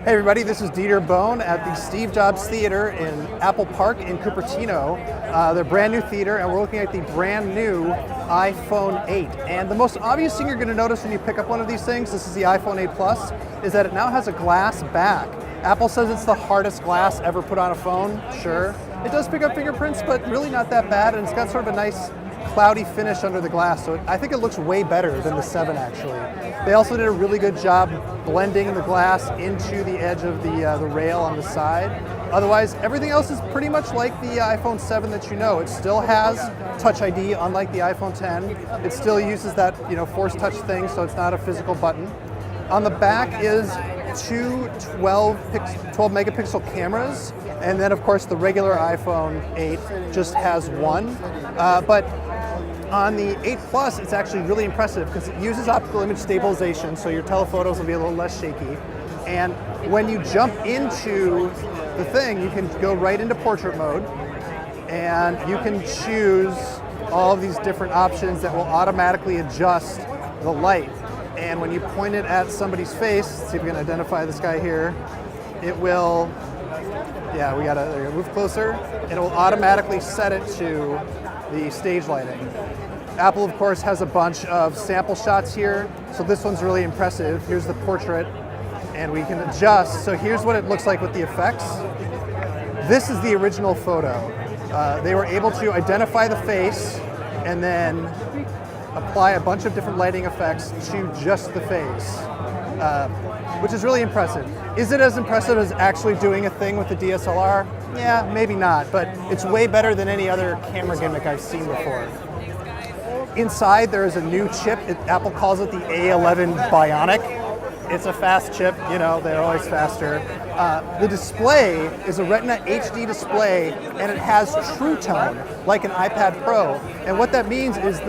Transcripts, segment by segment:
Hey everybody, this is Dieter Bohn at the Steve Jobs Theater in Apple Park in Cupertino. They're brand new theater and we're looking at the brand new iPhone 8. And the most obvious thing you're going to notice when you pick up one of these things, this is the iPhone 8 Plus, is that it now has a glass back. Apple says it's the hardest glass ever put on a phone, sure. It does pick up fingerprints, but really not that bad, and it's got sort of a nice cloudy finish under the glass, so I think it looks way better than the 7 actually. They also did a really good job blending the glass into the edge of the rail on the side. Otherwise, everything else is pretty much like the iPhone 7 that you know. It still has Touch ID, unlike the iPhone 10. It still uses that Force Touch thing, so it's not a physical button. On the back is two 12 megapixel cameras, and then of course the regular iPhone 8 just has one. But on the 8 Plus, it's actually really impressive because it uses optical image stabilization, so your telephotos will be a little less shaky. And when you jump into the thing, you can go right into portrait mode, and you can choose all of these different options that will automatically adjust the light. And when you point it at somebody's face, let's see if we can identify this guy here, it will, yeah, we gotta move closer. It will automatically set it to the stage lighting. Apple, of course, has a bunch of sample shots here, so this one's really impressive. Here's the portrait, and we can adjust. So here's what it looks like with the effects. This is the original photo. They were able to identify the face and then apply a bunch of different lighting effects to just the face, which is really impressive. Is it as impressive as actually doing a thing with the DSLR? Yeah, maybe not, but it's way better than any other camera gimmick I've seen before. Inside there is a new chip. Apple calls it the A11 Bionic. It's a fast chip, they're always faster. The display is a Retina HD display, and it has True Tone, like an iPad Pro. And what that means is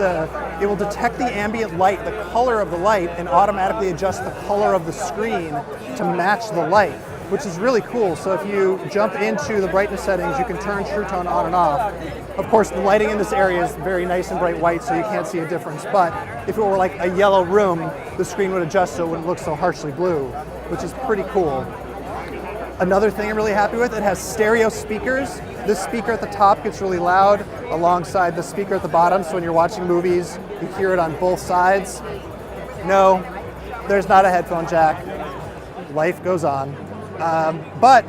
it will detect the ambient light, the color of the light, and automatically adjust the color of the screen to match the light, which is really cool. So if you jump into the brightness settings, you can turn True Tone on and off. Of course, the lighting in this area is very nice and bright white, so you can't see a difference. But if it were like a yellow room, the screen would adjust so it wouldn't look so harshly blue, which is pretty cool. Another thing I'm really happy with, it has stereo speakers. This speaker at the top gets really loud alongside the speaker at the bottom, so when you're watching movies, you hear it on both sides. No, there's not a headphone jack. Life goes on. But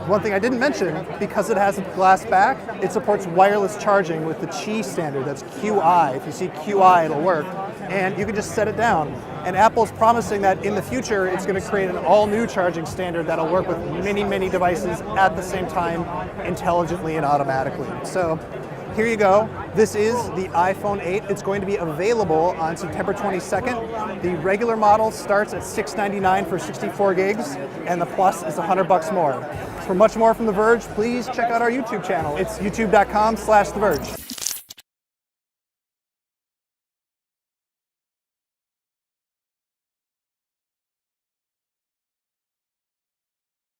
one thing I didn't mention, because it has a glass back, it supports wireless charging with the Qi standard. That's QI. If you see QI, it'll work. And you can just set it down. And Apple's promising that in the future, it's going to create an all-new charging standard that'll work with many, many devices at the same time, intelligently and automatically. So here you go. This is the iPhone 8. It's going to be available on September 22nd. The regular model starts at $699 for 64 gigs, and the Plus is $100 more. For much more from The Verge, please check out our YouTube channel. It's youtube.com/The Verge.